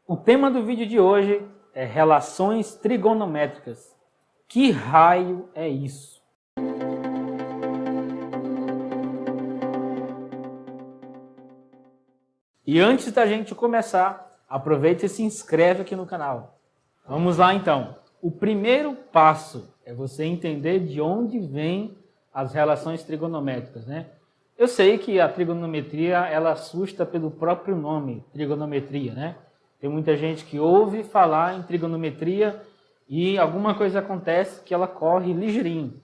O tema do vídeo de hoje é relações trigonométricas. Que raio é isso? E antes da gente começar, aproveita e se inscreve aqui no canal. Vamos lá então. O primeiro passo é você entender de onde vêm as relações trigonométricas, né? Eu sei que a trigonometria, ela assusta pelo próprio nome, trigonometria, né? Tem muita gente que ouve falar em trigonometria e alguma coisa acontece que ela corre ligeirinho.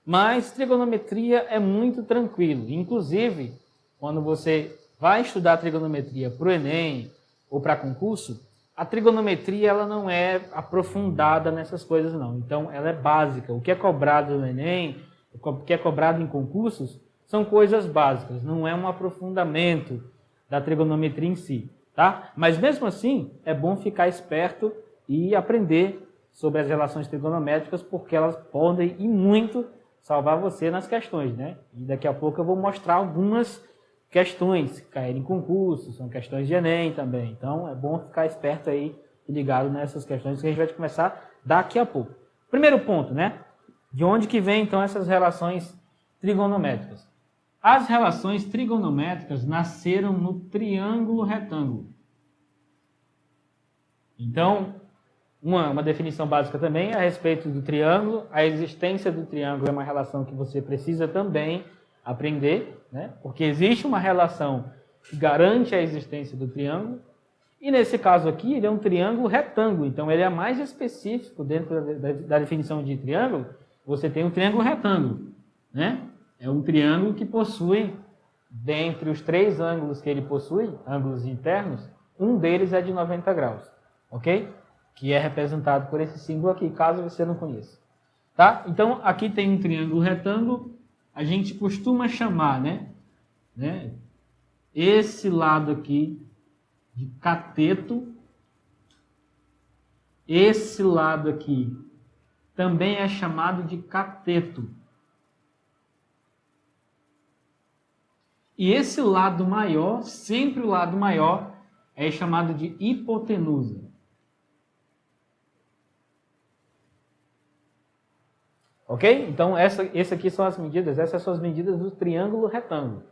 Mas trigonometria é muito tranquilo. Inclusive, quando você vai estudar trigonometria para o Enem ou para concurso, a trigonometria ela não é aprofundada nessas coisas não. Então, ela é básica. O que é cobrado no Enem, o que é cobrado em concursos, são coisas básicas. Não é um aprofundamento da trigonometria em si. Tá? Mas mesmo assim, é bom ficar esperto e aprender sobre as relações trigonométricas, porque elas podem e muito salvar você nas questões, né? E daqui a pouco eu vou mostrar algumas questões que caírem em concurso, são questões de Enem também. Então é bom ficar esperto aí e ligado nessas questões que a gente vai começar daqui a pouco. Primeiro ponto, né? De onde que vem então essas relações trigonométricas? As relações trigonométricas nasceram no triângulo retângulo. Então, uma definição básica também a respeito do triângulo. A existência do triângulo é uma relação que você precisa também aprender, né? Porque existe uma relação que garante a existência do triângulo. E nesse caso aqui, ele é um triângulo retângulo. Então, ele é mais específico dentro da definição de triângulo. Você tem um triângulo retângulo, né? É um triângulo que possui, dentre os três ângulos que ele possui, ângulos internos, um deles é de 90 graus, ok? Que é representado por esse símbolo aqui, caso você não conheça. Tá? Então, aqui tem um triângulo retângulo, a gente costuma chamar, né? Esse lado aqui de cateto, esse lado aqui também é chamado de cateto. E esse lado maior, sempre o lado maior, é chamado de hipotenusa. Ok? Então, essas aqui são as medidas, essas são as medidas do triângulo retângulo.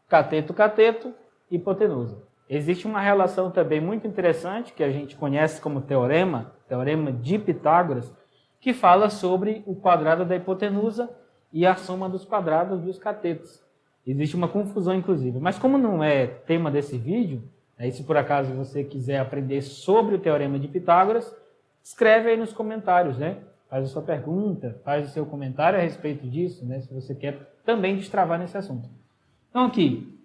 Cateto, cateto, hipotenusa. Existe uma relação também muito interessante, que a gente conhece como teorema de Pitágoras, que fala sobre o quadrado da hipotenusa e a soma dos quadrados dos catetos. Existe uma confusão, inclusive. Mas como não é tema desse vídeo, e se por acaso você quiser aprender sobre o Teorema de Pitágoras, escreve aí nos comentários, né? Faz a sua pergunta, faz o seu comentário a respeito disso, né? Se você quer também destravar nesse assunto. Então aqui,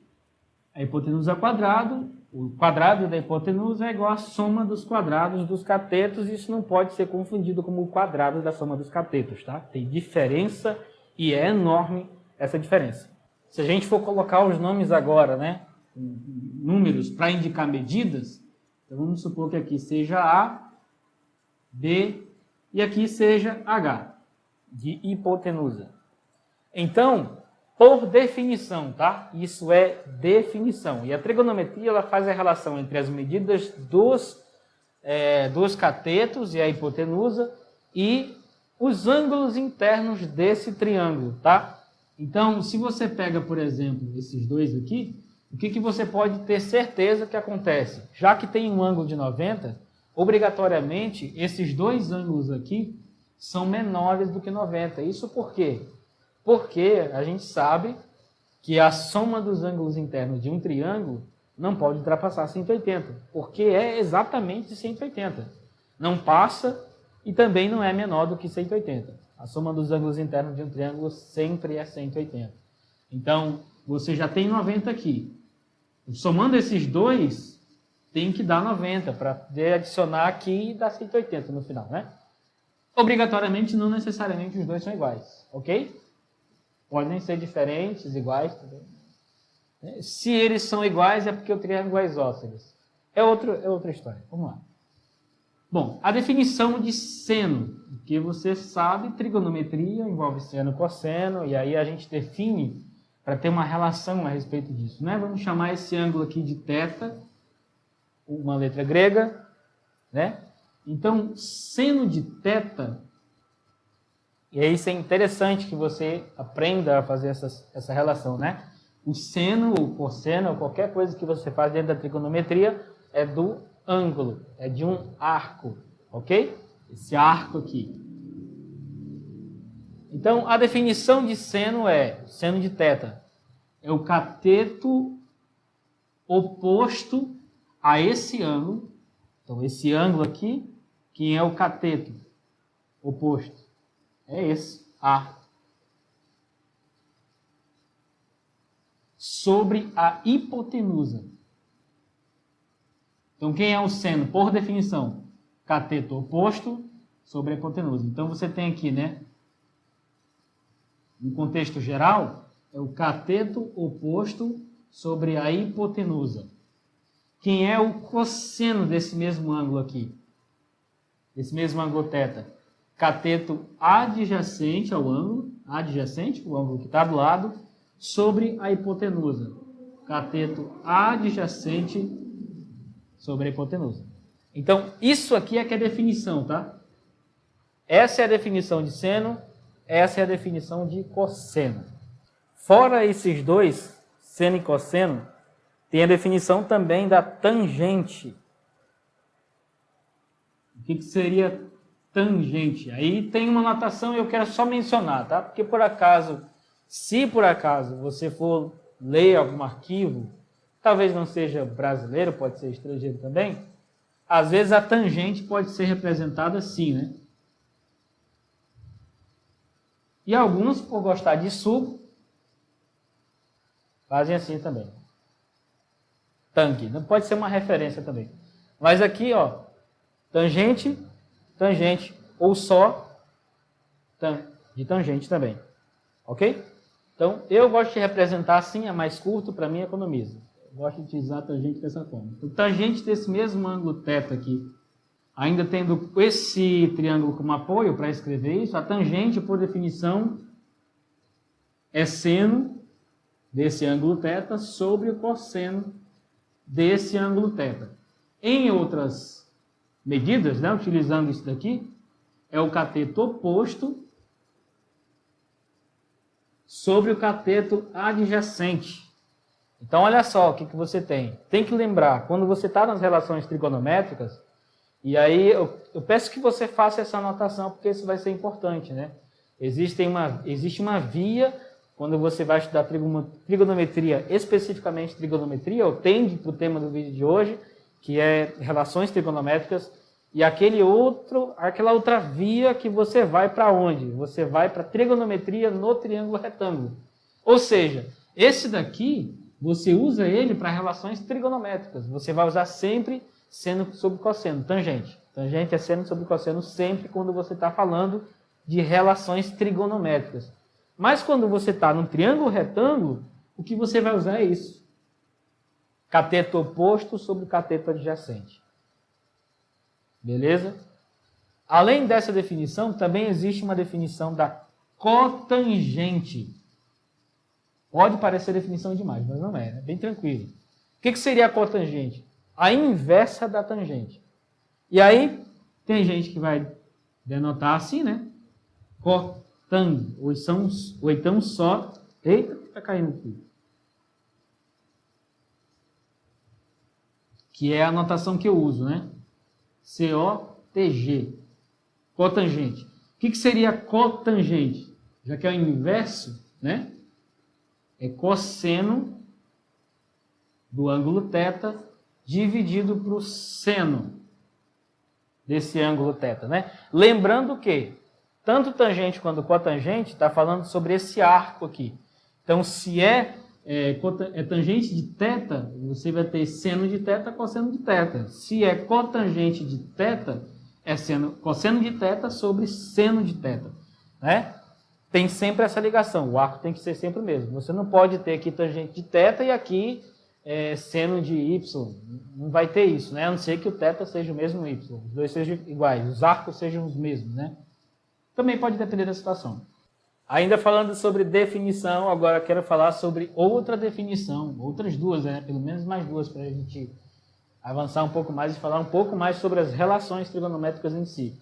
a hipotenusa ao quadrado, o quadrado da hipotenusa é igual à soma dos quadrados dos catetos, e isso não pode ser confundido como o quadrado da soma dos catetos, tá? Tem diferença e é enorme essa diferença. Se a gente for colocar os nomes agora, né, números para indicar medidas, então vamos supor que aqui seja A, B e aqui seja H, de hipotenusa. Então, por definição, tá? Isso é definição. E a trigonometria ela faz a relação entre as medidas dos catetos e a hipotenusa e os ângulos internos desse triângulo, tá? Então, se você pega, por exemplo, esses dois aqui, o que você pode ter certeza que acontece? Já que tem um ângulo de 90, obrigatoriamente, esses dois ângulos aqui são menores do que 90. Isso por quê? Porque a gente sabe que a soma dos ângulos internos de um triângulo não pode ultrapassar 180, porque é exatamente 180. Não passa e também não é menor do que 180. A soma dos ângulos internos de um triângulo sempre é 180. Então, você já tem 90 aqui. Somando esses dois, tem que dar 90 para poder adicionar aqui e dar 180 no final, né? Obrigatoriamente, não necessariamente os dois são iguais, ok? Podem ser diferentes, iguais também. Se eles são iguais, é porque o triângulo é isósceles. É outra história. Vamos lá. Bom, a definição de seno, que você sabe, trigonometria envolve seno e cosseno, e aí a gente define para ter uma relação a respeito disso, né? Vamos chamar esse ângulo aqui de θ, uma letra grega, né? Então, seno de θ, e aí isso é interessante que você aprenda a fazer essa relação, né? O seno, o cosseno, qualquer coisa que você faz dentro da trigonometria é do ângulo, é de um arco, ok? Esse arco aqui. Então, a definição de seno é, seno de θ, é o cateto oposto a esse ângulo. Então, esse ângulo aqui, que é o cateto oposto, é esse, A. Sobre a hipotenusa. Então, quem é o seno? Por definição, cateto oposto sobre a hipotenusa. Então, você tem aqui, né? No contexto geral, é o cateto oposto sobre a hipotenusa. Quem é o cosseno desse mesmo ângulo aqui? Esse mesmo ângulo θ? Cateto adjacente ao ângulo, o ângulo que está do lado, sobre a hipotenusa. Cateto adjacente sobre a hipotenusa. Então, isso aqui é que é a definição, tá? Essa é a definição de seno, essa é a definição de cosseno. Fora esses dois, seno e cosseno, tem a definição também da tangente. O que seria tangente? Aí tem uma notação e eu quero só mencionar, tá? Porque por acaso, se por acaso você for ler algum arquivo, talvez não seja brasileiro, pode ser estrangeiro também, às vezes a tangente pode ser representada assim, né? E alguns, por gostar de suco, fazem assim também. Tanque, não pode ser uma referência também. Mas aqui, ó, tangente, tangente, ou só de tangente também. Ok? Então, eu gosto de representar assim, é mais curto, para mim economiza. Eu gosto de utilizar a tangente dessa forma. Então, tangente desse mesmo ângulo θ aqui, ainda tendo esse triângulo como apoio para escrever isso, a tangente, por definição, é seno desse ângulo θ sobre o cosseno desse ângulo θ. Em outras medidas, né, utilizando isso daqui, é o cateto oposto sobre o cateto adjacente. Então, olha só o que você tem. Tem que lembrar, quando você está nas relações trigonométricas, e aí eu peço que você faça essa anotação, porque isso vai ser importante, né? Existe uma via, quando você vai estudar trigonometria, especificamente trigonometria, ou tende para o tema do vídeo de hoje, que é relações trigonométricas, e aquela outra via que você vai para onde? Você vai para trigonometria no triângulo retângulo. Ou seja, esse daqui, você usa ele para relações trigonométricas. Você vai usar sempre seno sobre cosseno, tangente. Tangente é seno sobre cosseno sempre quando você está falando de relações trigonométricas. Mas quando você está num triângulo retângulo, o que você vai usar é isso. Cateto oposto sobre cateto adjacente. Beleza? Além dessa definição, também existe uma definição da cotangente. Pode parecer definição demais, mas não é. É bem tranquilo. O que seria a cotangente? A inversa da tangente. E aí, tem gente que vai denotar assim, né? Cotang, ou então só... Eita, tá caindo aqui. Que é a notação que eu uso, né? COTG. Cotangente. O que seria cotangente? Já que é o inverso, né? É cosseno do ângulo θ dividido para o seno desse ângulo θ, né? Lembrando que tanto tangente quanto cotangente está falando sobre esse arco aqui. Então, se é tangente de θ, você vai ter seno de θ, cosseno de θ. Se é cotangente de θ, é cosseno de θ sobre seno de θ, né? Tem sempre essa ligação, o arco tem que ser sempre o mesmo. Você não pode ter aqui tangente de θ e aqui seno de y. Não vai ter isso, né? A não ser que o θ seja o mesmo y, os dois sejam iguais, os arcos sejam os mesmos, né? Também pode depender da situação. Ainda falando sobre definição, agora quero falar sobre outra definição, outras duas, né? Pelo menos mais duas para a gente avançar um pouco mais e falar um pouco mais sobre as relações trigonométricas em si.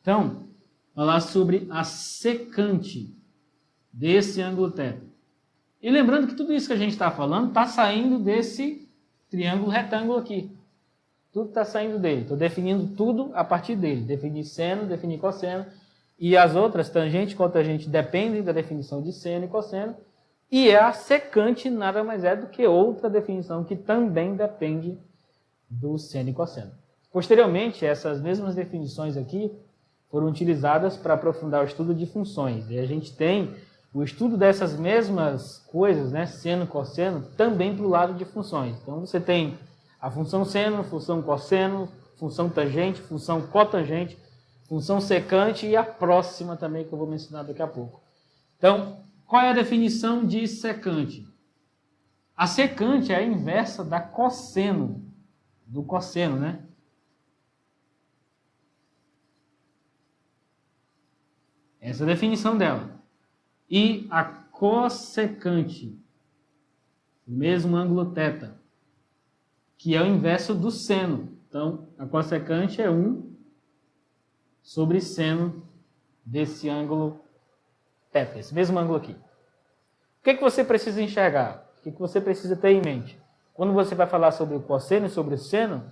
Então, falar sobre a secante desse ângulo θ. E lembrando que tudo isso que a gente está falando está saindo desse triângulo retângulo aqui. Tudo está saindo dele. Estou definindo tudo a partir dele. Definir seno, definir cosseno. E as outras, tangente e cotangente, dependem da definição de seno e cosseno. E a secante nada mais é do que outra definição que também depende do seno e cosseno. Posteriormente, essas mesmas definições aqui foram utilizadas para aprofundar o estudo de funções. E a gente tem o estudo dessas mesmas coisas, né, seno e cosseno, também para o lado de funções. Então, você tem a função seno, função cosseno, função tangente, função cotangente, função secante e a próxima também que eu vou mencionar daqui a pouco. Então, qual é a definição de secante? A secante é a inversa da cosseno, do cosseno, né? Essa é a definição dela. E a cossecante, o mesmo ângulo θ, que é o inverso do seno. Então, a cossecante é 1 sobre seno desse ângulo θ, esse mesmo ângulo aqui. O que você precisa enxergar? O que você precisa ter em mente? Quando você vai falar sobre o cosseno e sobre o seno,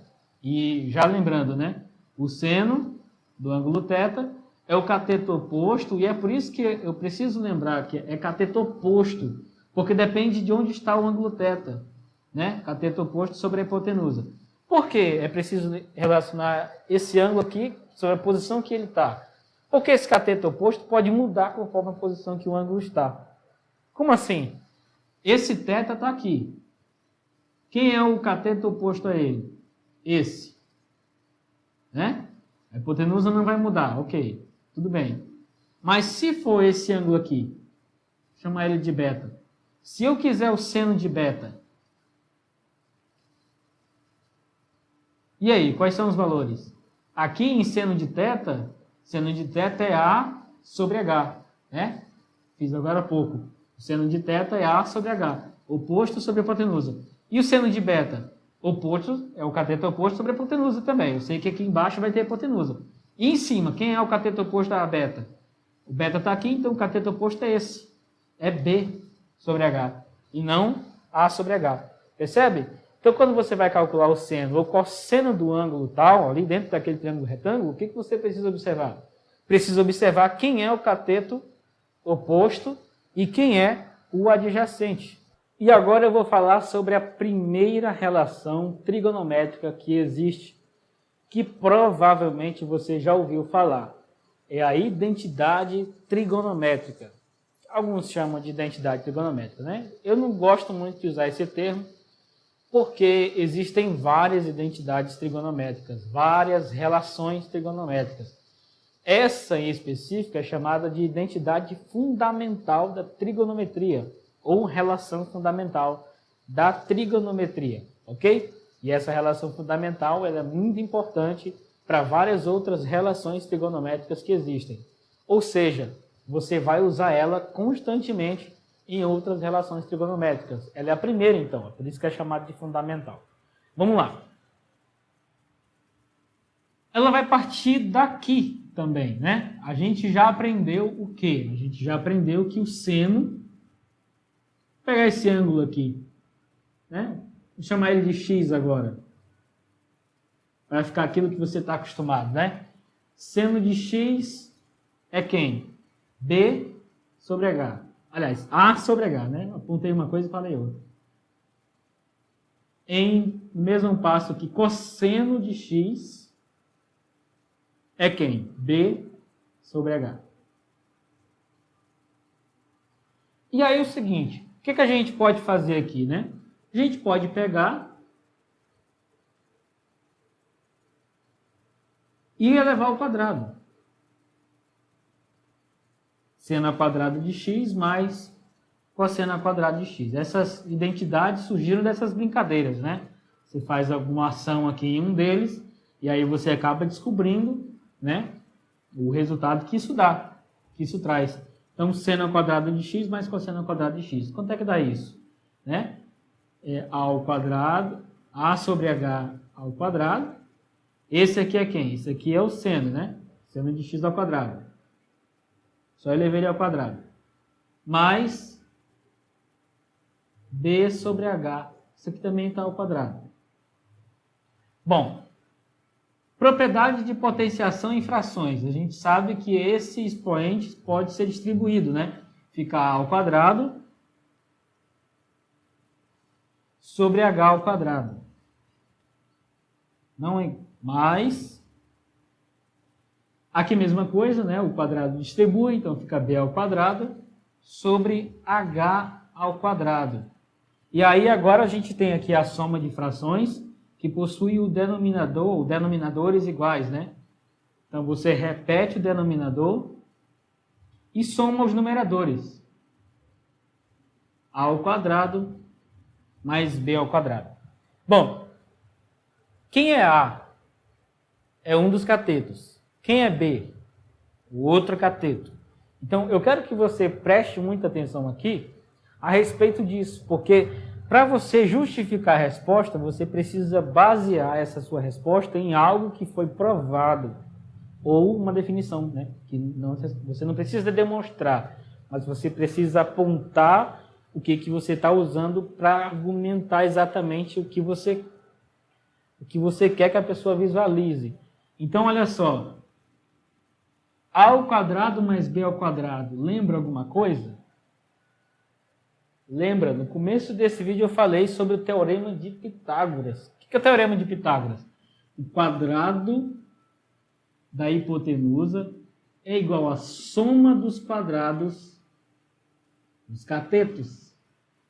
e já lembrando, né? O seno do ângulo θ é o cateto oposto, e é por isso que eu preciso lembrar que é cateto oposto, porque depende de onde está o ângulo θ, né? Cateto oposto sobre a hipotenusa. Por que é preciso relacionar esse ângulo aqui sobre a posição que ele está? Porque esse cateto oposto pode mudar conforme a posição que o ângulo está. Como assim? Esse θ está aqui. Quem é o cateto oposto a ele? Esse. Né? A hipotenusa não vai mudar, ok. Tudo bem. Mas se for esse ângulo aqui, vou chamar ele de beta. Se eu quiser o seno de beta, e aí, quais são os valores? Aqui em seno de θ é A sobre H, né? Fiz agora há pouco. O seno de θ é A sobre H, oposto sobre a hipotenusa. E o seno de beta? Oposto, é o cateto oposto sobre a hipotenusa também. Eu sei que aqui embaixo vai ter a hipotenusa. E em cima, quem é o cateto oposto a beta? O beta está aqui, então o cateto oposto é esse. É B sobre H, e não A sobre H. Percebe? Então, quando você vai calcular o seno ou cosseno do ângulo tal, ali dentro daquele triângulo retângulo, o que você precisa observar? Precisa observar quem é o cateto oposto e quem é o adjacente. E agora eu vou falar sobre a primeira relação trigonométrica que existe, que provavelmente você já ouviu falar. É a identidade trigonométrica. Alguns chamam de identidade trigonométrica, né? Eu não gosto muito de usar esse termo, porque existem várias identidades trigonométricas, várias relações trigonométricas. Essa em específico é chamada de identidade fundamental da trigonometria, ou relação fundamental da trigonometria, ok? E essa relação fundamental ela é muito importante para várias outras relações trigonométricas que existem. Ou seja, você vai usar ela constantemente em outras relações trigonométricas. Ela é a primeira, então, é por isso que é chamada de fundamental. Vamos lá. Ela vai partir daqui também, né? A gente já aprendeu o quê? A gente já aprendeu que o seno, vou pegar esse ângulo aqui, né? Vou chamar ele de x agora. Vai ficar aquilo que você está acostumado, né? Seno de x é quem? B sobre H. Aliás, A sobre H, né? Apontei uma coisa e falei outra. No mesmo passo que cosseno de x é quem? B sobre H. E aí o seguinte, o que a gente pode fazer aqui, né? A gente pode pegar e elevar ao quadrado. Seno ao quadrado de x mais cosseno ao quadrado de x. Essas identidades surgiram dessas brincadeiras, né? Você faz alguma ação aqui em um deles e aí você acaba descobrindo, né, o resultado que isso dá, que isso traz. Então, seno ao quadrado de x mais cosseno ao quadrado de x. Quanto é que dá isso? Né? É A ao quadrado, A sobre H ao quadrado. Esse aqui é quem? Esse aqui é o seno, né? Seno de x ao quadrado. Só elevei ele ao quadrado. Mais b sobre h. Isso aqui também está ao quadrado. Bom, propriedade de potenciação em frações. A gente sabe que esse expoente pode ser distribuído, né? Fica a ao quadrado sobre h ao quadrado. Não é mais. Aqui mesma coisa, né? O quadrado distribui, então fica b ao quadrado sobre h ao quadrado. E aí agora a gente tem aqui a soma de frações que possui o denominador, ou denominadores iguais, né? Então você repete o denominador e soma os numeradores. A ao quadrado mais b ao quadrado. Bom, quem é A? É um dos catetos. Quem é B? O outro cateto. Então eu quero que você preste muita atenção aqui a respeito disso, porque para você justificar a resposta, você precisa basear essa sua resposta em algo que foi provado, ou uma definição, né? Que você não precisa demonstrar, mas você precisa apontar o que você está usando para argumentar exatamente o que você quer que a pessoa visualize. Então, olha só. A ao quadrado mais b ao quadrado, lembra alguma coisa? Lembra, no começo desse vídeo eu falei sobre o teorema de Pitágoras. O que é o teorema de Pitágoras? O quadrado da hipotenusa é igual à soma dos quadrados dos catetos.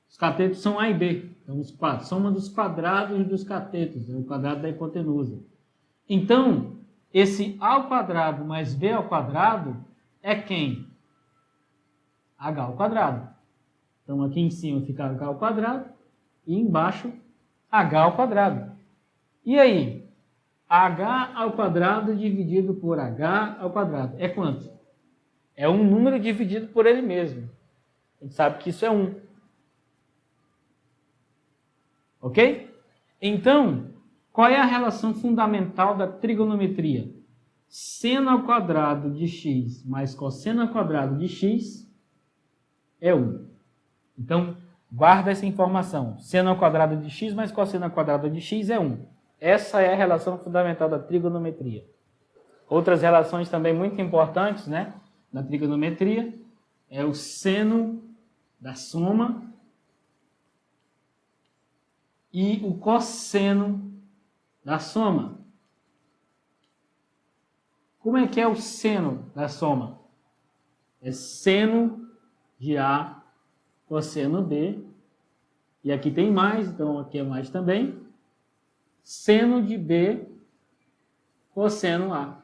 Os catetos são A e B. Então, soma dos quadrados dos catetos, é o quadrado da hipotenusa. Então, esse A ao quadrado mais B ao quadrado é quem? H ao quadrado. Então, aqui em cima fica h ao quadrado e embaixo h ao quadrado. E aí? H ao quadrado dividido por h ao quadrado. É quanto? É um número dividido por ele mesmo. A gente sabe que isso é 1. Ok? Então, qual é a relação fundamental da trigonometria? Seno ao quadrado de x mais cosseno ao quadrado de x é 1. Então, guarda essa informação. Seno ao quadrado de x mais cosseno ao quadrado de x é 1. Essa é a relação fundamental da trigonometria. Outras relações também muito importantes, né, na trigonometria é o seno da soma e o cosseno da soma. Como é que é o seno da soma? É seno de A cosseno B, e aqui tem mais, então aqui é mais também, seno de B cosseno A.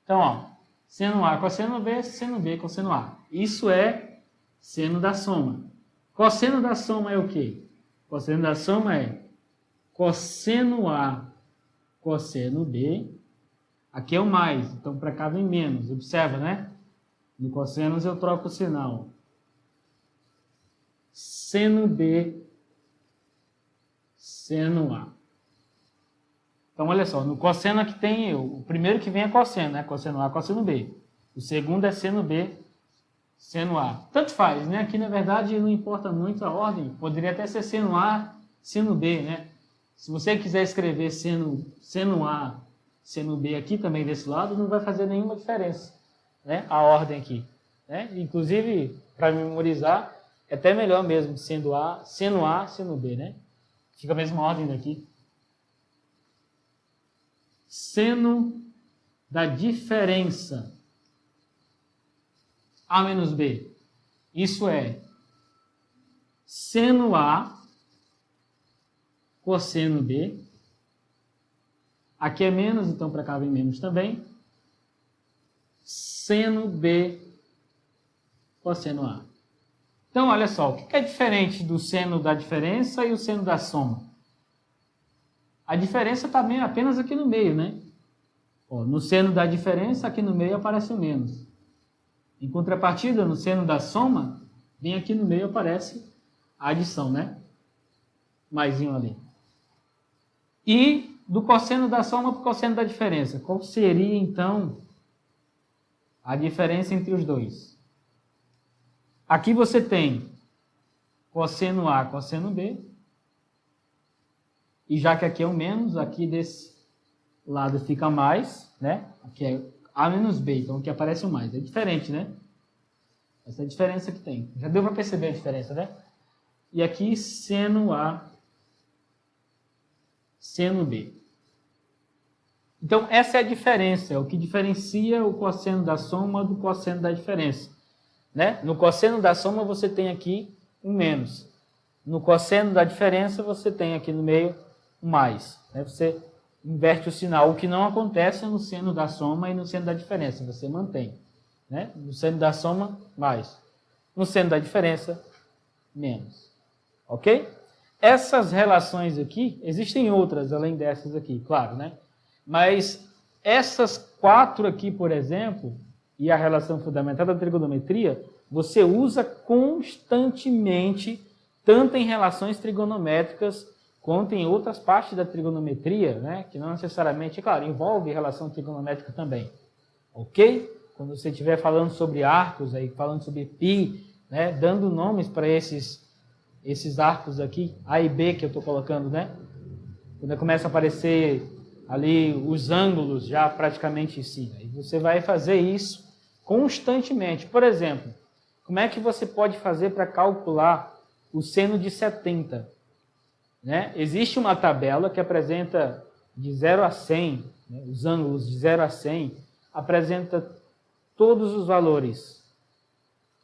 Então, ó, seno A cosseno B, seno B cosseno A. Isso é seno da soma. Cosseno da soma é o quê? Cosseno da soma é cosseno A cosseno B. Aqui é o mais, então para cá vem menos. Observa, né? No cossenos eu troco o sinal. Seno B, seno A. Então, olha só, no cosseno aqui tem o primeiro que vem é cosseno, né? Cosseno A, cosseno B. O segundo é seno B, seno A. Tanto faz, né? Aqui, na verdade, não importa muito a ordem. Poderia até ser seno A, seno B, né? Se você quiser escrever seno A, seno B aqui também desse lado, não vai fazer nenhuma diferença, né? A ordem aqui, né? Inclusive, para memorizar, é até melhor mesmo, sendo A, seno B, né? Fica a mesma ordem daqui. Seno da diferença A menos B. Isso é seno A cosseno B. Aqui é menos, então para cá vem menos também. Seno B cosseno A. Então, olha só, o que é diferente do seno da diferença e o seno da soma? A diferença está apenas aqui no meio, né? Ó, no seno da diferença, aqui no meio aparece o menos. Em contrapartida, no seno da soma, bem aqui no meio aparece a adição, né? Maisinho ali. E do cosseno da soma para o cosseno da diferença. Qual seria, então, a diferença entre os dois? Aqui você tem cosseno A, cosseno B. E já que aqui é o menos, aqui desse lado fica mais, né? Aqui é A menos B, então aqui aparece o mais. É diferente, né? Essa é a diferença que tem. Já deu para perceber a diferença, né? E aqui seno A, seno B. Então, essa é a diferença, é o que diferencia o cosseno da soma do cosseno da diferença. Né? No cosseno da soma, você tem aqui um menos. No cosseno da diferença, você tem aqui no meio um mais. Né? Você inverte o sinal, o que não acontece no seno da soma e no seno da diferença. Você mantém. Né? No seno da soma, mais. No seno da diferença, menos. Ok? Essas relações aqui, existem outras além dessas aqui, claro, né? Mas essas 4 aqui, por exemplo, e a relação fundamental da trigonometria, você usa constantemente, tanto em relações trigonométricas, quanto em outras partes da trigonometria, né? Que não necessariamente, claro, envolve relação trigonométrica também. Ok? Quando você estiver falando sobre arcos, aí, falando sobre π, né? Dando nomes para esses arcos aqui, A e B que eu estou colocando, né? Quando começa a aparecer ali os ângulos já praticamente em si. Aí você vai fazer isso constantemente. Por exemplo, como é que você pode fazer para calcular o seno de 70? Né? Existe uma tabela que apresenta de 0 a 100, né? Os ângulos de 0 a 100, apresenta todos os valores.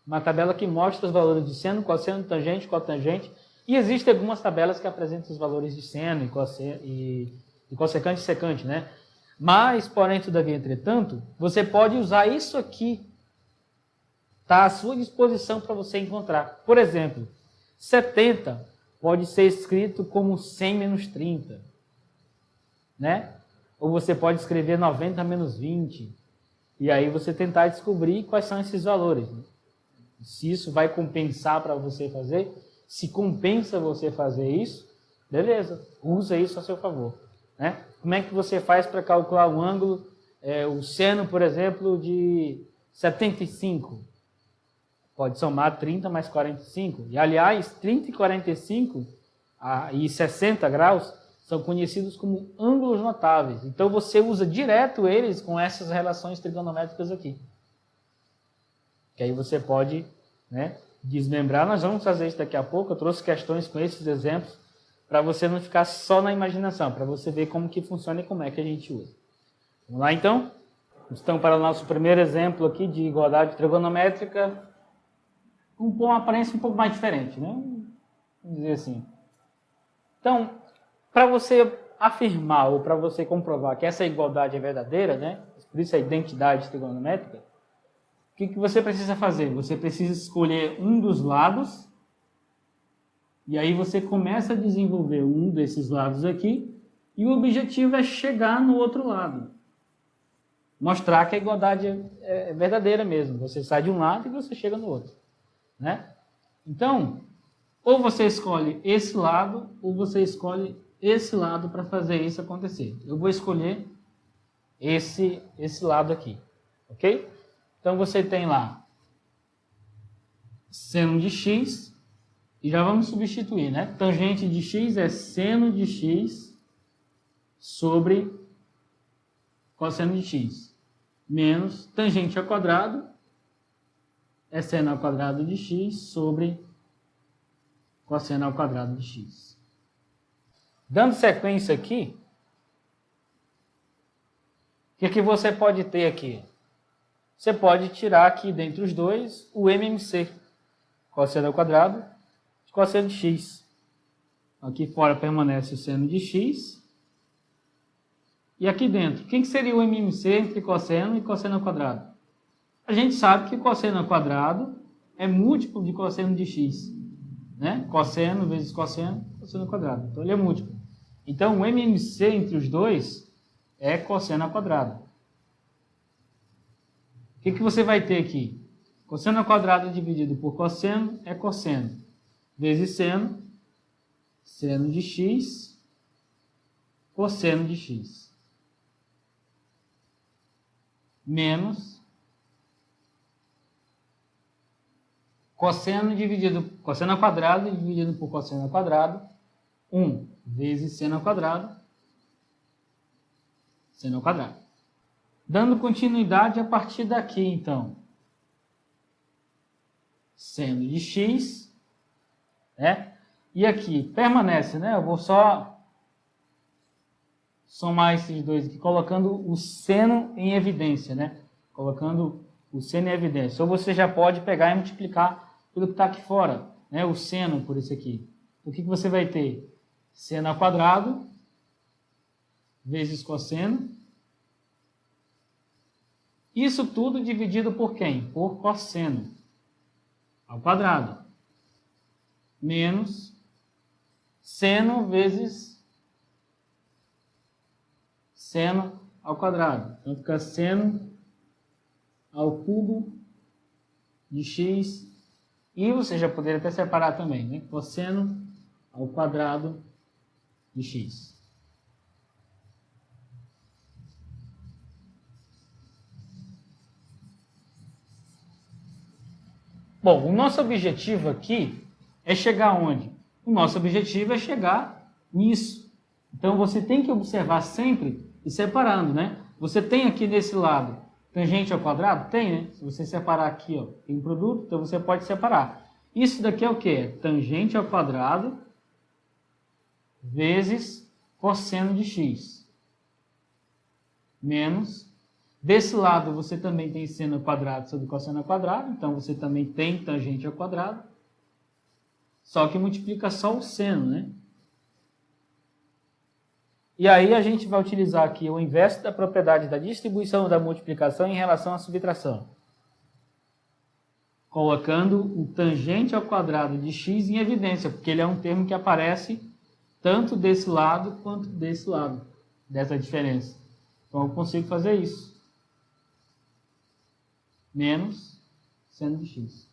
Uma tabela que mostra os valores de seno, cosseno, tangente, cotangente. E existem algumas tabelas que apresentam os valores de seno e cossecante e secante, né? Mas, porém, todavia, entretanto, você pode usar isso aqui. Está à sua disposição para você encontrar. Por exemplo, 70 pode ser escrito como 100 menos 30. Né? Ou você pode escrever 90 menos 20. E aí você tentar descobrir quais são esses valores. Né? Se isso vai compensar para você fazer, se compensa você fazer isso, beleza, usa isso a seu favor. Né? Como é que você faz para calcular o ângulo, o seno, por exemplo, de 75? Pode somar 30 mais 45. E, aliás, 30 e 45 e 60 graus são conhecidos como ângulos notáveis. Então, você usa direto eles com essas relações trigonométricas aqui. Que aí você pode, né, desmembrar. Nós vamos fazer isso daqui a pouco. Eu trouxe questões com esses exemplos para você não ficar só na imaginação, para você ver como que funciona e como é que a gente usa. Vamos lá, então? Então, para o nosso primeiro exemplo aqui de igualdade trigonométrica, com uma aparência um pouco mais diferente, né? Vamos dizer assim. Então, para você afirmar ou para você comprovar que essa igualdade é verdadeira, né? Por isso a identidade trigonométrica, o que você precisa fazer? Você precisa escolher um dos lados e aí você começa a desenvolver um desses lados aqui e o objetivo é chegar no outro lado. Mostrar que a igualdade é verdadeira mesmo. Você sai de um lado e você chega no outro. Né? Então, ou você escolhe esse lado ou você escolhe esse lado para fazer isso acontecer. Eu vou escolher esse lado aqui. Ok? Então, você tem lá seno de x e já vamos substituir, né? Tangente de x é seno de x sobre cosseno de x menos tangente ao quadrado é seno ao quadrado de x sobre cosseno ao quadrado de x. Dando sequência aqui, o que você pode ter aqui? Você pode tirar aqui dentre os dois o MMC, cosseno ao quadrado de cosseno de x. Aqui fora permanece o seno de x. E aqui dentro, quem seria o MMC entre cosseno e cosseno ao quadrado? A gente sabe que cosseno ao quadrado é múltiplo de cosseno de x. Né? Cosseno vezes cosseno, cosseno ao quadrado. Então ele é múltiplo. Então o MMC entre os dois é cosseno ao quadrado. O que você vai ter aqui? Cosseno ao quadrado dividido por cosseno é cosseno. Vezes seno, seno de x, cosseno de x menos cosseno ao quadrado dividido por cosseno ao quadrado, 1 vezes seno ao quadrado, seno ao quadrado. Dando continuidade a partir daqui, então, seno de x, né? E aqui permanece, né? Eu vou só somar esses dois aqui, colocando o seno em evidência, né? Colocando o seno em evidência. Ou você já pode pegar e multiplicar pelo que está aqui fora, né? O seno por esse aqui. O que você vai ter? Seno ao quadrado vezes cosseno. Isso tudo dividido por quem? Por cosseno ao quadrado. Menos seno vezes seno ao quadrado. Então fica seno ao cubo de x. E você já poderia até separar também, né? Cosseno ao quadrado de x. Bom, o nosso objetivo aqui é chegar aonde? O nosso objetivo é chegar nisso. Então você tem que observar sempre e separando, né? Você tem aqui nesse lado tangente ao quadrado? Tem, né? Se você separar aqui, ó, tem um produto, então você pode separar. Isso daqui é o quê? É tangente ao quadrado vezes cosseno de x. Menos, desse lado você também tem seno ao quadrado sobre cosseno ao quadrado, então você também tem tangente ao quadrado, só que multiplica só o seno, né? E aí a gente vai utilizar aqui o inverso da propriedade da distribuição da multiplicação em relação à subtração. Colocando o tangente ao quadrado de x em evidência, porque ele é um termo que aparece tanto desse lado quanto desse lado, dessa diferença. Então eu consigo fazer isso. Menos seno de x.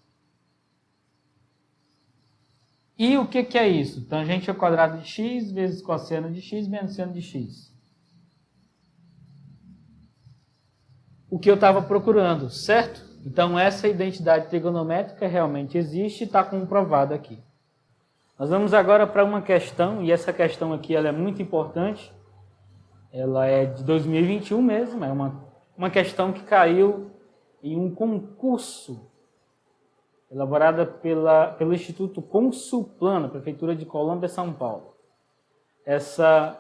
E o que é isso? Tangente ao quadrado de x vezes cosseno de x menos seno de x. O que eu estava procurando, certo? Então essa identidade trigonométrica realmente existe e está comprovada aqui. Nós vamos agora para uma questão, e essa questão aqui ela é muito importante. Ela é de 2021 mesmo, é uma questão que caiu em um concurso elaborada pelo Instituto Consulplano, Prefeitura de Colômbia, São Paulo. Essa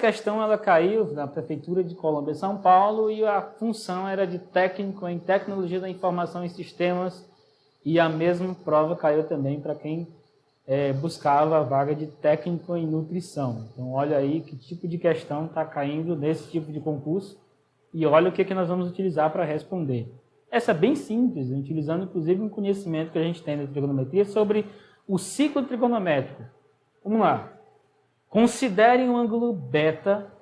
questão ela caiu na Prefeitura de Colômbia, São Paulo, e a função era de técnico em tecnologia da informação e sistemas, e a mesma prova caiu também para quem buscava a vaga de técnico em nutrição. Então olha aí que tipo de questão está caindo nesse tipo de concurso, e olha o que nós vamos utilizar para responder. Essa é bem simples, utilizando inclusive um conhecimento que a gente tem da trigonometria sobre o ciclo trigonométrico. Vamos lá. Considere um ângulo beta,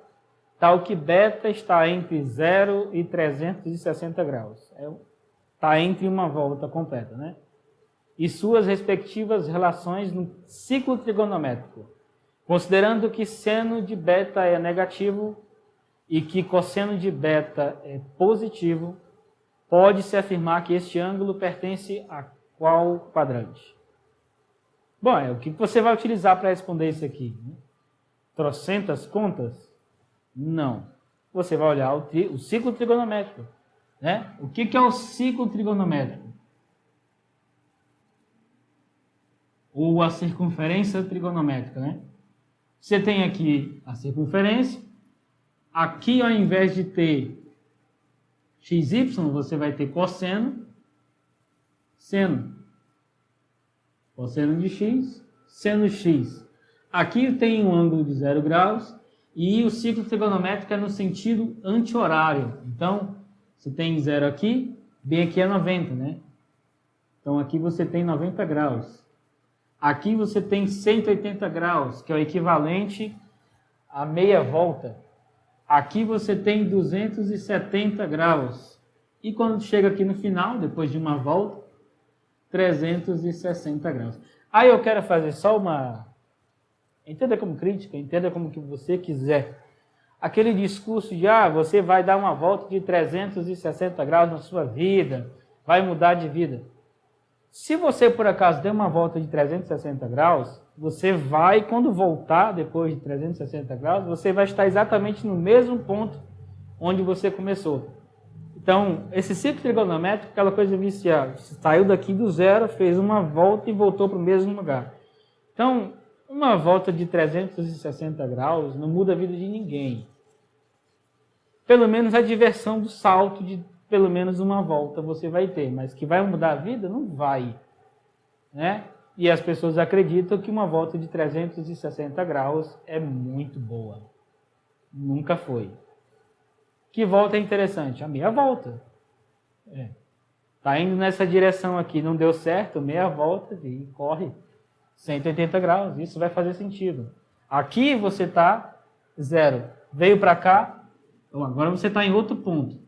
tal que beta está entre 0 e 360 graus. Está entre uma volta completa, né? E suas respectivas relações no ciclo trigonométrico. Considerando que seno de beta é negativo e que cosseno de beta é positivo, pode-se afirmar que este ângulo pertence a qual quadrante? Bom, o que você vai utilizar para responder isso aqui? Trocentas contas? Não. Você vai olhar o ciclo trigonométrico, né? O que é o ciclo trigonométrico? Ou a circunferência trigonométrica, né? Você tem aqui a circunferência. Aqui, ao invés de ter xy, você vai ter cosseno, seno. Cosseno de x, seno x. Aqui tem um ângulo de 0 graus e o ciclo trigonométrico é no sentido anti-horário. Então, você tem 0 aqui, bem aqui é 90, né? Então, aqui você tem 90 graus. Aqui você tem 180 graus, que é o equivalente a meia volta. Aqui você tem 270 graus. E quando chega aqui no final, depois de uma volta, 360 graus. Aí eu quero fazer só uma Entenda como crítica, entenda como que você quiser. Aquele discurso de, você vai dar uma volta de 360 graus na sua vida, vai mudar de vida. Se você, por acaso, der uma volta de 360 graus, você vai, quando voltar depois de 360 graus, você vai estar exatamente no mesmo ponto onde você começou. Então, esse ciclo trigonométrico, aquela coisa viciada, saiu daqui do zero, fez uma volta e voltou para o mesmo lugar. Então, uma volta de 360 graus não muda a vida de ninguém. Pelo menos a diversão do salto de pelo menos uma volta você vai ter, mas que vai mudar a vida? Não vai. Né? E as pessoas acreditam que uma volta de 360 graus é muito boa. Nunca foi. Que volta é interessante? A meia volta. Tá indo nessa direção aqui, não deu certo, meia volta e corre 180 graus. Isso vai fazer sentido. Aqui você está zero. Veio para cá, então agora você está em outro ponto.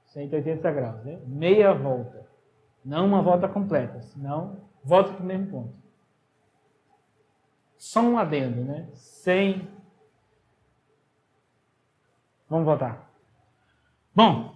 180 graus, né? Meia volta. Não uma volta completa, senão volta para o mesmo ponto. Só um adendo, né? Vamos voltar. Bom,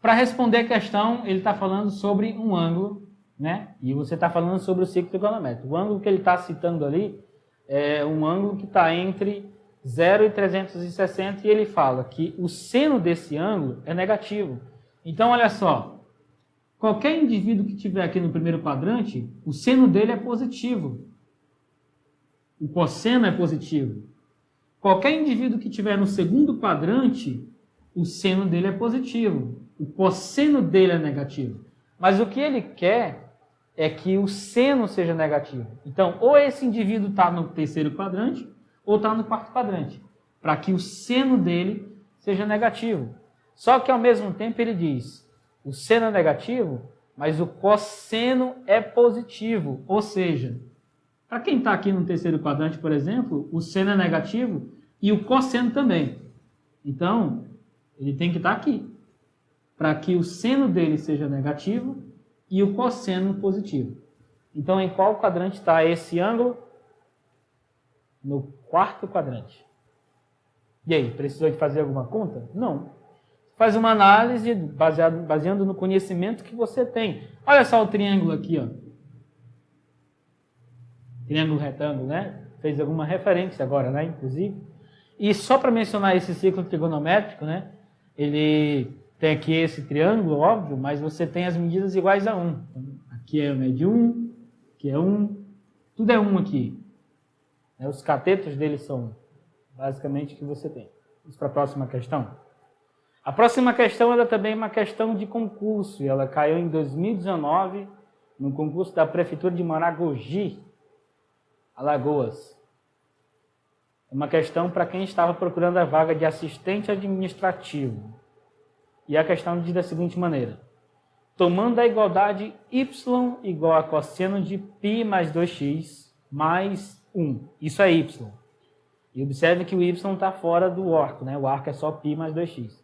para responder a questão, ele está falando sobre um ângulo, né? E você está falando sobre o ciclo trigonométrico. O ângulo que ele está citando ali é um ângulo que está entre 0 e 360 e ele fala que o seno desse ângulo é negativo. Então, olha só, qualquer indivíduo que estiver aqui no primeiro quadrante, o seno dele é positivo. O cosseno é positivo. Qualquer indivíduo que estiver no segundo quadrante, o seno dele é positivo. O cosseno dele é negativo. Mas o que ele quer é que o seno seja negativo. Então, ou esse indivíduo está no terceiro quadrante, ou está no quarto quadrante, para que o seno dele seja negativo. Só que, ao mesmo tempo, ele diz, o seno é negativo, mas o cosseno é positivo. Ou seja, para quem está aqui no terceiro quadrante, por exemplo, o seno é negativo e o cosseno também. Então, ele tem que estar aqui, para que o seno dele seja negativo e o cosseno positivo. Então, em qual quadrante está esse ângulo? No quarto quadrante. E aí, precisou de fazer alguma conta? Não. Faz uma análise baseando no conhecimento que você tem. Olha só o triângulo aqui, ó. Triângulo retângulo, né? Fez alguma referência agora, né? Inclusive. E só para mencionar esse ciclo trigonométrico, né? Ele tem aqui esse triângulo, óbvio, mas você tem as medidas iguais a 1. Então, aqui é de 1, aqui é 1, tudo é 1 aqui. Os catetos deles são basicamente o que você tem. Vamos para a próxima questão. A próxima questão ela também é uma questão de concurso. E ela caiu em 2019 no concurso da Prefeitura de Maragogi, Alagoas. É uma questão para quem estava procurando a vaga de assistente administrativo. E a questão diz da seguinte maneira. Tomando a igualdade y igual a cosseno de π mais 2x mais 1. Isso é y. E observe que o y está fora do arco, né? O arco é só π mais 2x.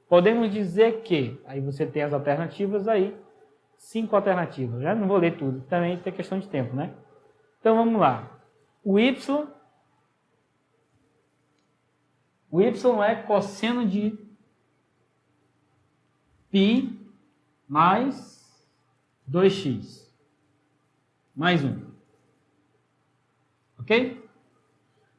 Podemos dizer que, aí você tem as alternativas aí, 5 alternativas. Já não vou ler tudo, também tem questão de tempo, né? Então vamos lá. O y é cosseno de π mais 2x mais 1. Ok?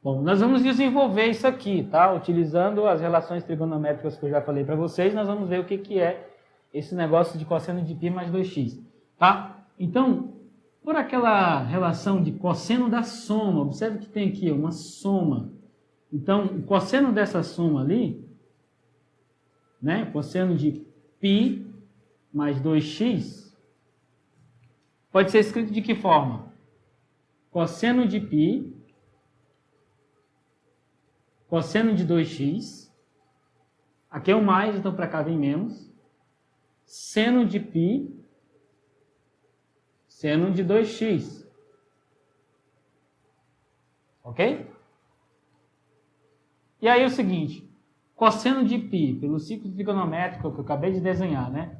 Bom, nós vamos desenvolver isso aqui, tá? Utilizando as relações trigonométricas que eu já falei para vocês, nós vamos ver o que é esse negócio de cosseno de π mais 2x, tá? Então, por aquela relação de cosseno da soma, observe que tem aqui uma soma. Então, o cosseno dessa soma ali, né? Cosseno de π mais 2x, pode ser escrito de que forma? Cosseno de π, cosseno de 2x, aqui é um mais, então para cá vem menos, seno de π, seno de 2x. Ok? E aí é o seguinte, cosseno de π, pelo ciclo trigonométrico que eu acabei de desenhar, né?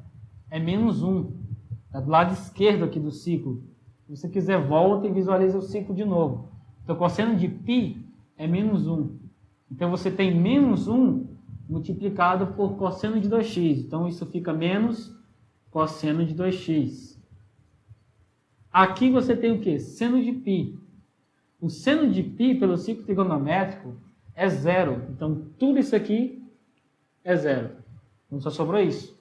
É menos 1. Está do lado esquerdo aqui do ciclo. Se você quiser, volta e visualiza o ciclo de novo. Então, cosseno de π é menos 1. Então, você tem menos 1 multiplicado por cosseno de 2x. Então, isso fica menos cosseno de 2x. Aqui você tem o quê? Seno de π. O seno de π, pelo ciclo trigonométrico, é 0. Então, tudo isso aqui é 0. Então, só sobrou isso.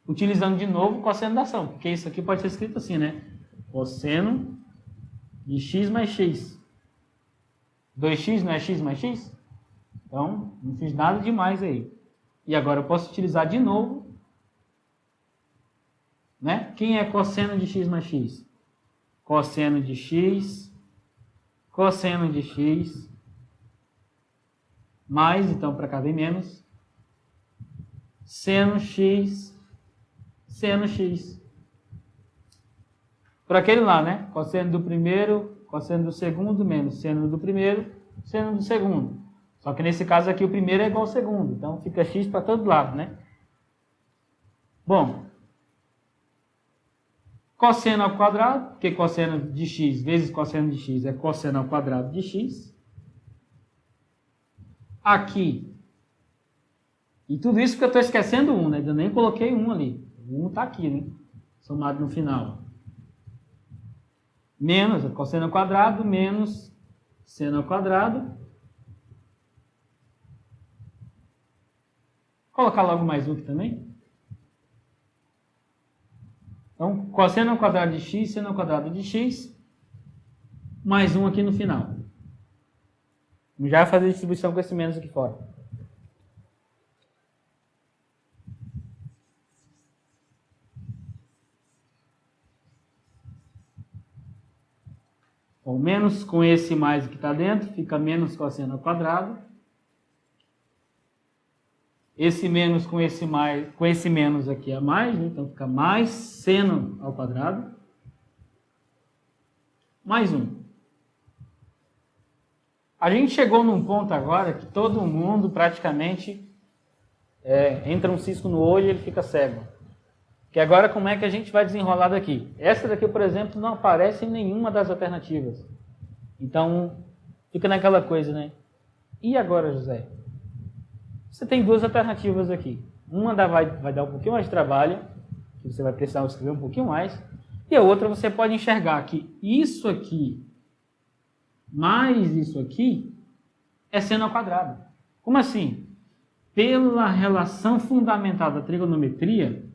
Utilizando de novo o cosseno da ação, porque isso aqui pode ser escrito assim, né? Cosseno de x mais x. 2x não é x mais x? Então, não fiz nada demais aí. E agora eu posso utilizar de novo, né? Quem é cosseno de x mais x? Cosseno de x, cosseno de x, mais, então para cá vem menos, seno x, seno x. Por aquele lá, né? Cosseno do primeiro, cosseno do segundo, menos seno do primeiro, seno do segundo. Só que nesse caso aqui o primeiro é igual ao segundo. Então fica x para todo lado, né? Bom, cosseno ao quadrado, porque cosseno de x vezes cosseno de x é cosseno ao quadrado de x. Aqui. E tudo isso porque eu estou esquecendo 1, né? Eu nem coloquei 1 ali. O 1 está aqui, né? Somado no final. Menos cosseno ao quadrado, menos seno ao quadrado. Vou colocar logo mais um aqui também. Então, cosseno ao quadrado de x, seno ao quadrado de x, mais um aqui no final. Já vai fazer a distribuição com esse menos aqui fora. Bom, menos com esse mais que está dentro, fica menos cosseno ao quadrado. Esse menos com esse mais, com esse menos aqui é mais, né? Então fica mais seno ao quadrado. Mais 1. A gente chegou num ponto agora que todo mundo praticamente entra um cisco no olho e ele fica cego. Que agora como é que a gente vai desenrolar daqui? Essa daqui, por exemplo, não aparece em nenhuma das alternativas. Então, fica naquela coisa, né? E agora, José? Você tem duas alternativas aqui. Uma vai dar um pouquinho mais de trabalho, que você vai precisar escrever um pouquinho mais. E a outra você pode enxergar que isso aqui mais isso aqui é seno ao quadrado. Como assim? Pela relação fundamental da trigonometria,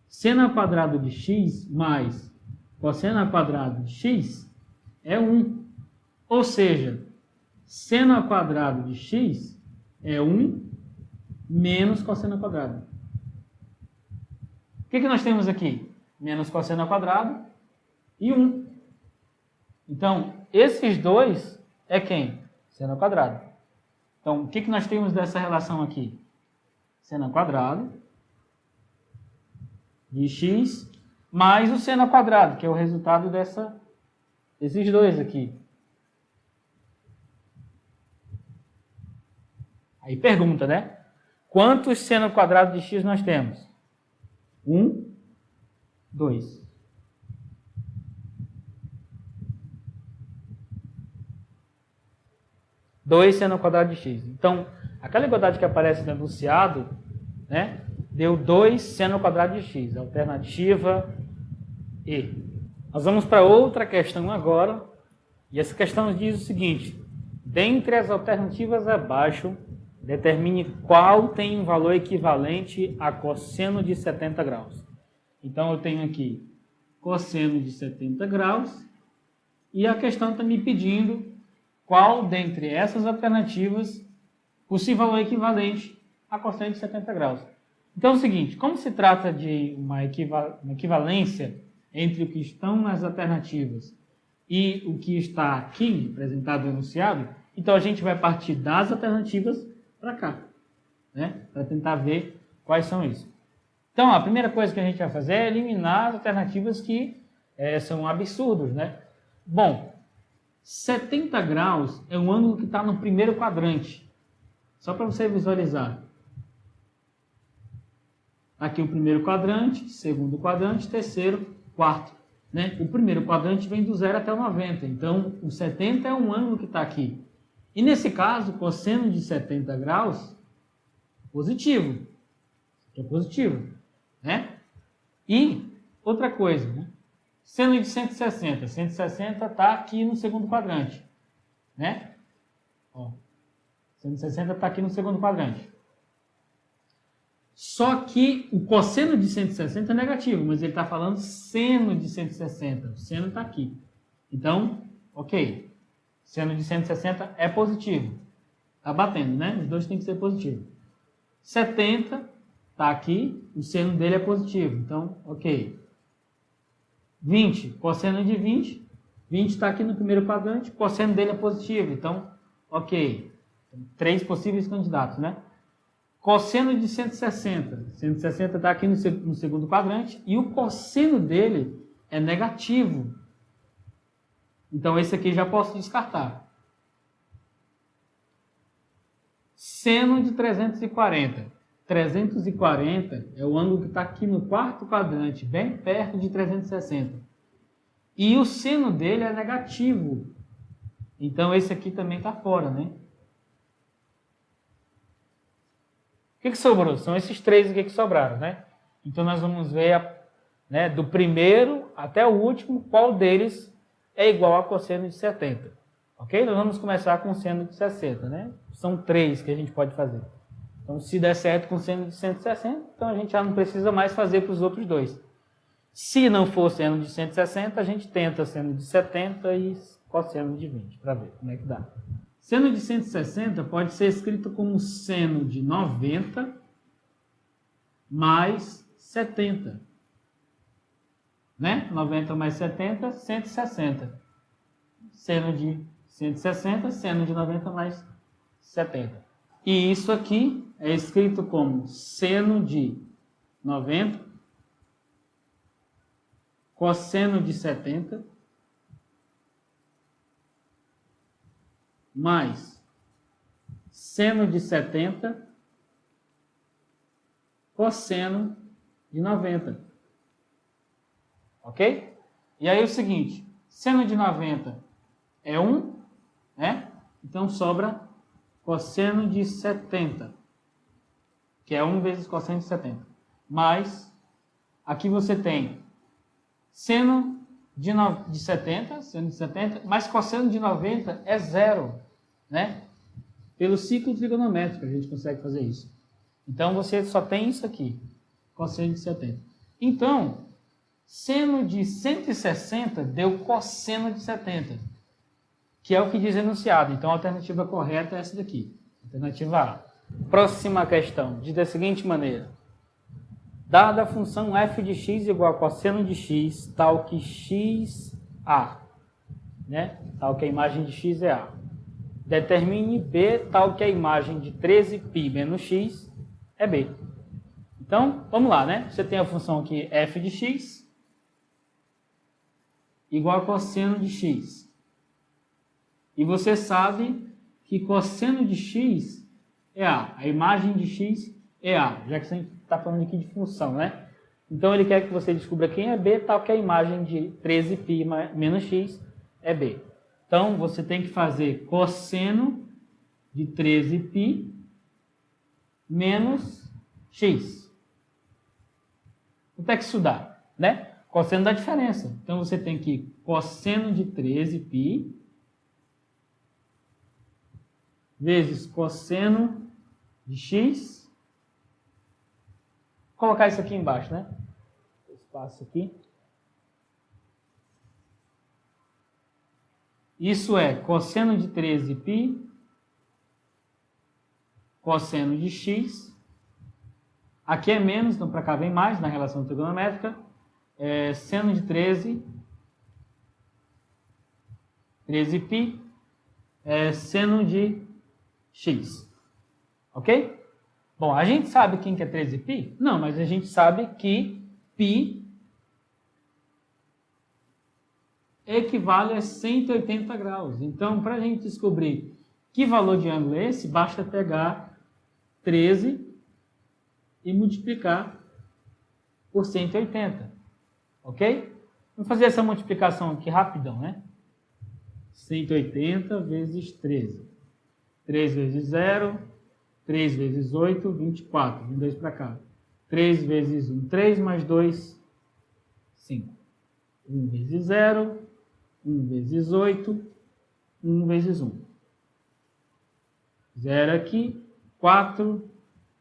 seno ao quadrado de x mais cosseno ao quadrado de x é 1. Ou seja, seno ao quadrado de x é 1 menos cosseno ao quadrado. O que nós temos aqui? Menos cosseno ao quadrado e 1. Então, esses dois é quem? Seno ao quadrado. Então, o que nós temos dessa relação aqui? Seno ao quadrado de x mais o seno ao quadrado, que é o resultado desses dois aqui. Aí pergunta, né? Quantos seno ao quadrado de x nós temos? 1, 2. Dois seno ao quadrado de x. Então, aquela igualdade que aparece no enunciado, né, deu 2 seno ao quadrado de x. Alternativa E. Nós vamos para outra questão agora. E essa questão diz o seguinte: dentre as alternativas abaixo, determine qual tem um valor equivalente a cosseno de 70 graus. Então, eu tenho aqui cosseno de 70 graus. E a questão está me pedindo qual dentre essas alternativas possui valor equivalente a cosseno de 70 graus. Então é o seguinte, como se trata de uma equivalência entre o que estão nas alternativas e o que está aqui representado no enunciado, então a gente vai partir das alternativas para cá, né? Para tentar ver quais são isso. Então a primeira coisa que a gente vai fazer é eliminar as alternativas que são absurdos, né? Bom, 70 graus é um ângulo que está no primeiro quadrante. Só para você visualizar. Aqui o primeiro quadrante, segundo quadrante, terceiro, quarto. né? O primeiro quadrante vem do 0 até o 90. Então, o 70 é um ângulo que está aqui. E nesse caso, cosseno de 70 graus, positivo. É positivo, né? E outra coisa, né? Seno de 160. 160 está aqui no segundo quadrante, né? Ó, 160 está aqui no segundo quadrante. Só que o cosseno de 160 é negativo, mas ele está falando seno de 160. O seno está aqui. Então, ok. Seno de 160 é positivo. Está batendo, né? Os dois têm que ser positivos. 70 está aqui, o seno dele é positivo. Então, ok. 20, cosseno de 20. 20 está aqui no primeiro quadrante, o cosseno dele é positivo. Então, ok. 3 possíveis candidatos, né? Cosseno de 160. 160 está aqui no segundo quadrante e o cosseno dele é negativo. Então, esse aqui já posso descartar. Seno de 340. 340 é o ângulo que está aqui no quarto quadrante, bem perto de 360. E o seno dele é negativo. Então, esse aqui também está fora, né? O que sobrou? São esses 3 aqui que sobraram, né? Então, nós vamos ver, né, do primeiro até o último, qual deles é igual a cosseno de 70. Ok? Nós vamos começar com o seno de 60, né? São 3 que a gente pode fazer. Então, se der certo com seno de 160, então a gente já não precisa mais fazer para os outros dois. Se não for seno de 160, a gente tenta seno de 70 e cosseno de 20, para ver como é que dá. Seno de 160 pode ser escrito como seno de 90 mais 70. Né? 90 mais 70, 160. Seno de 160, seno de 90 mais 70. E isso aqui é escrito como seno de 90, cosseno de 70, mais seno de 70, cosseno de 90. Ok? E aí é o seguinte, seno de 90 é 1, né? Então sobra cosseno de 70, que é 1 vezes cosseno de 70. Mais, aqui você tem seno de 70, seno de 70, mais cosseno de 90 é 0, né? Pelo ciclo trigonométrico a gente consegue fazer isso. Então, você só tem isso aqui, cosseno de 70. Então, seno de 160 deu cosseno de 70, que é o que diz enunciado. Então, a alternativa correta é essa daqui. Alternativa A. Próxima questão, diz da seguinte maneira. Dada a função f de x igual a cosseno de x, tal que x a, né? Tal que a imagem de x é a. Determine b, tal que a imagem de 13π menos x é b. Então, vamos lá, né? Você tem a função aqui f de x igual a cosseno de x. E você sabe que cosseno de x é a. A imagem de x é a, já que você está falando aqui de função, né? Então, ele quer que você descubra quem é b, tal que a imagem de 13π menos x é b. Então, você tem que fazer cosseno de 13π menos x. Quanto é que isso dá? Né? Cosseno da diferença. Então, você tem que cosseno de 13π vezes cosseno de x. Vou colocar isso aqui embaixo, né? Espaço aqui. Isso é cosseno de 13π, cosseno de x. Aqui é menos, então para cá vem mais na relação trigonométrica. Seno de 13π, seno de x. Ok? Bom, a gente sabe quem que é 13π? Não, mas a gente sabe que π equivale a 180 graus. Então, para a gente descobrir que valor de ângulo é esse, basta pegar 13 e multiplicar por 180. Ok? Vamos fazer essa multiplicação aqui rapidão, né? 180 vezes 13. 3 vezes 0, 3 vezes 8, 24. Vem 2 para cá. 3 vezes 1, 3 mais 2, 5. 1 vezes 0, 1 vezes 8, 1 vezes 1. 0 aqui, 4,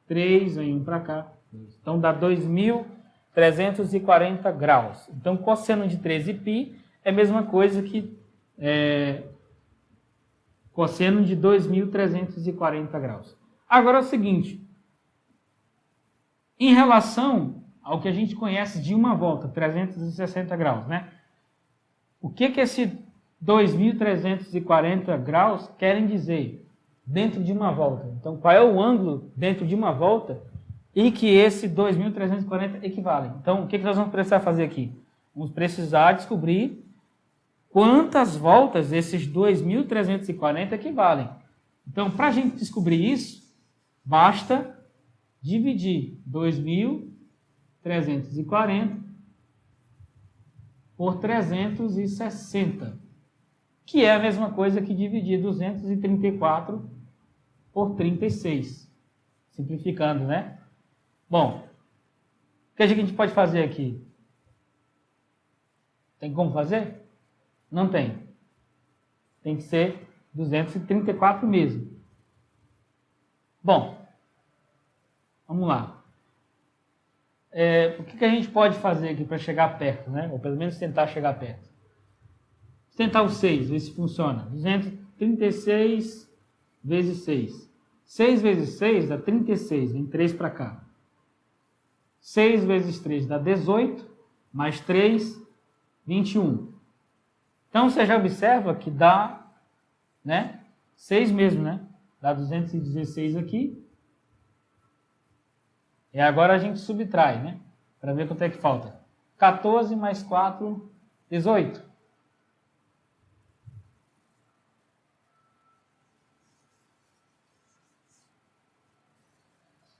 3, vem 1 para cá. Então dá 2.340 graus. Então cosseno de 13π é a mesma coisa que cosseno de 2.340 graus. Agora é o seguinte, em relação ao que a gente conhece de uma volta, 360 graus, né? O que esse 2.340 graus querem dizer dentro de uma volta? Então, qual é o ângulo dentro de uma volta e que esse 2.340 equivale? Então, o que nós vamos precisar fazer aqui? Vamos precisar descobrir quantas voltas esses 2.340 equivalem. Então, para a gente descobrir isso, basta dividir 2.340 por 360, que é a mesma coisa que dividir 234 por 36. Simplificando, né? Bom, o que a gente pode fazer aqui? Tem como fazer? Não tem. Tem que ser 234 mesmo. Bom, vamos lá. O que a gente pode fazer aqui para chegar perto, né? Ou pelo menos tentar chegar perto. Vamos tentar o 6, ver se funciona. 236 vezes 6. 6 vezes 6 dá 36, vem 3 para cá. 6 vezes 3 dá 18, mais 3, 21. Então, você já observa que dá, né, 6 mesmo, né? Dá 216 aqui. E agora a gente subtrai, né? Para ver quanto é que falta. 14 mais 4, 18.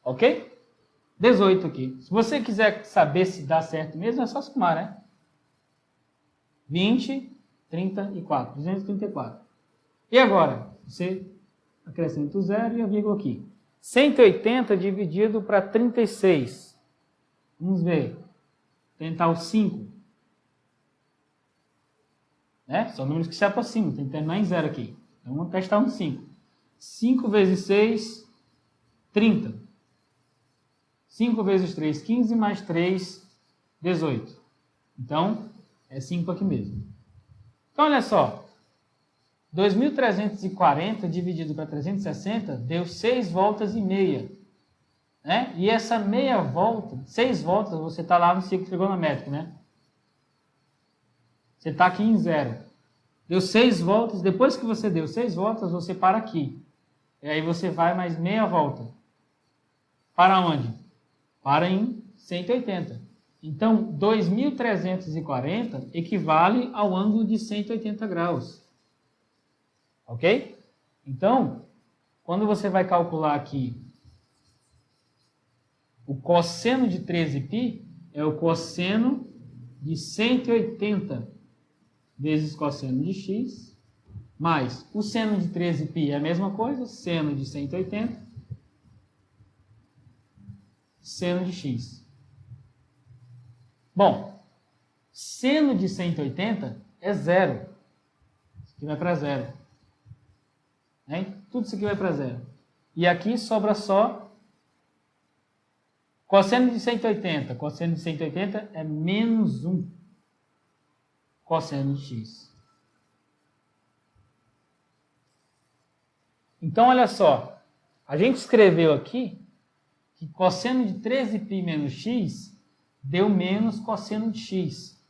Ok? 18 aqui. Se você quiser saber se dá certo mesmo, é só somar, né? 20, 34, 234. E agora? Você acrescenta o 0 e a vírgula aqui. 180 dividido para 36. Vamos ver. Tentar o 5. Né? São números que se aproximam. Tem que terminar em 0 aqui. Então vamos testar um 5. 5 vezes 6, 30. 5 vezes 3, 15, mais 3, 18. Então, é 5 aqui mesmo. Então, olha só. 2.340 dividido para 360 deu 6 voltas e meia. Né? E essa meia volta, 6 voltas, você está lá no ciclo trigonométrico, né? Você está aqui em 0. Deu 6 voltas, depois que você deu 6 voltas, você para aqui. E aí você vai mais meia volta. Para onde? Para em 180. Então, 2.340 equivale ao ângulo de 180 graus. Ok? Então, quando você vai calcular aqui o cosseno de 13π, é o cosseno de 180 vezes cosseno de x, mais o seno de 13π é a mesma coisa, seno de 180, seno de x. Bom, seno de 180 é 0. Isso aqui vai para 0. Né? Tudo isso aqui vai para 0. E aqui sobra só cosseno de 180. Cosseno de 180 é menos 1 cosseno de x. Então, olha só. A gente escreveu aqui que cosseno de 13π menos x deu menos cosseno de x.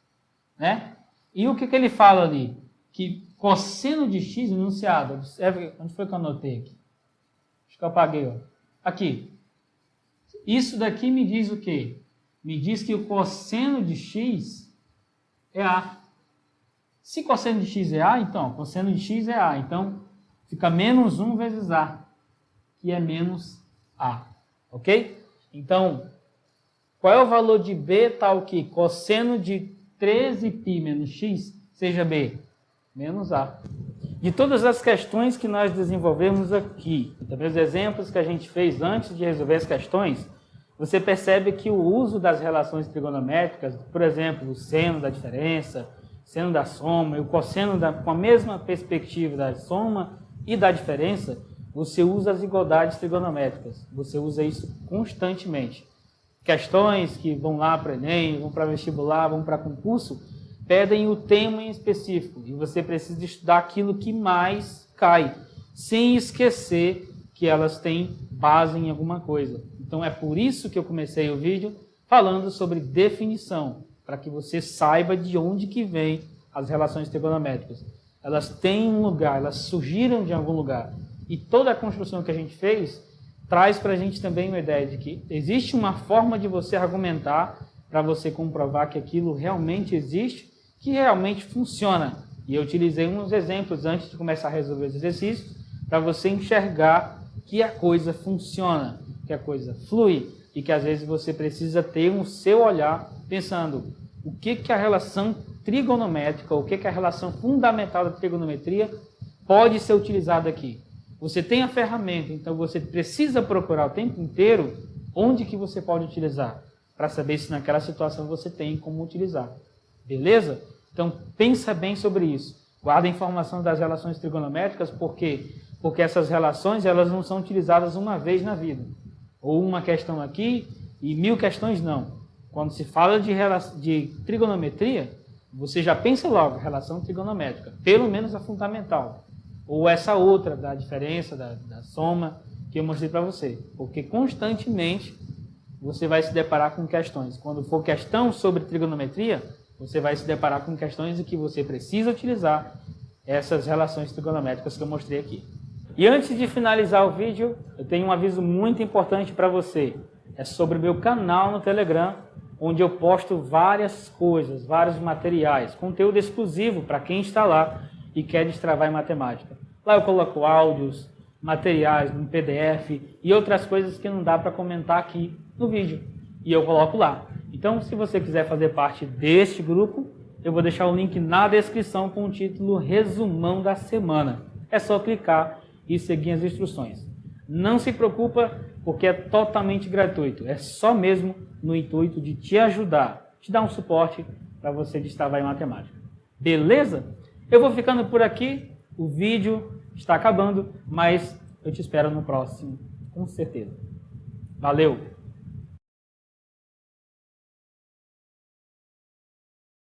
Né? E o que ele fala ali? Que cosseno de x, enunciado, observe, onde foi que eu anotei aqui? Acho que eu apaguei, ó. Aqui. Isso daqui me diz o quê? Me diz que o cosseno de x é A. Se cosseno de x é A, então, cosseno de x é A. Então, fica menos 1 vezes A, que é menos A. Ok? Então, qual é o valor de B tal que cosseno de 13π menos x seja b? Menos a. De todas as questões que nós desenvolvemos aqui, também os exemplos que a gente fez antes de resolver as questões, você percebe que o uso das relações trigonométricas, por exemplo, o seno da diferença, seno da soma e o cosseno com a mesma perspectiva da soma e da diferença, você usa as igualdades trigonométricas. Você usa isso constantemente. Questões que vão lá para o Enem, vão para vestibular, vão para concurso, pedem o tema em específico. E você precisa estudar aquilo que mais cai, sem esquecer que elas têm base em alguma coisa. Então é por isso que eu comecei o vídeo falando sobre definição, para que você saiba de onde que vem as relações trigonométricas. Elas têm um lugar, elas surgiram de algum lugar. E toda a construção que a gente fez traz para a gente também uma ideia de que existe uma forma de você argumentar para você comprovar que aquilo realmente existe, que realmente funciona. E eu utilizei uns exemplos antes de começar a resolver os exercícios para você enxergar que a coisa funciona, que a coisa flui e que às vezes você precisa ter um seu olhar pensando o que a relação trigonométrica, o que a relação fundamental da trigonometria pode ser utilizada aqui. Você tem a ferramenta, então você precisa procurar o tempo inteiro onde que você pode utilizar, para saber se naquela situação você tem como utilizar. Beleza? Então pensa bem sobre isso. Guarda a informação das relações trigonométricas, porque essas relações elas não são utilizadas uma vez na vida. Ou uma questão aqui e 1000 questões não. Quando se fala de trigonometria, você já pensa logo relação trigonométrica, pelo menos a fundamental. Ou essa outra da diferença, da soma, que eu mostrei para você. Porque constantemente você vai se deparar com questões. Quando for questão sobre trigonometria, você vai se deparar com questões em que você precisa utilizar essas relações trigonométricas que eu mostrei aqui. E antes de finalizar o vídeo, eu tenho um aviso muito importante para você. É sobre o meu canal no Telegram, onde eu posto várias coisas, vários materiais, conteúdo exclusivo para quem está lá e quer destravar em matemática. Lá eu coloco áudios, materiais no PDF e outras coisas que não dá para comentar aqui no vídeo. E eu coloco lá. Então, se você quiser fazer parte deste grupo, eu vou deixar o link na descrição com o título Resumão da Semana. É só clicar e seguir as instruções. Não se preocupa, porque é totalmente gratuito. É só mesmo no intuito de te ajudar, te dar um suporte para você destravar em matemática. Beleza? Eu vou ficando por aqui. O vídeo está acabando, mas eu te espero no próximo, com certeza. Valeu!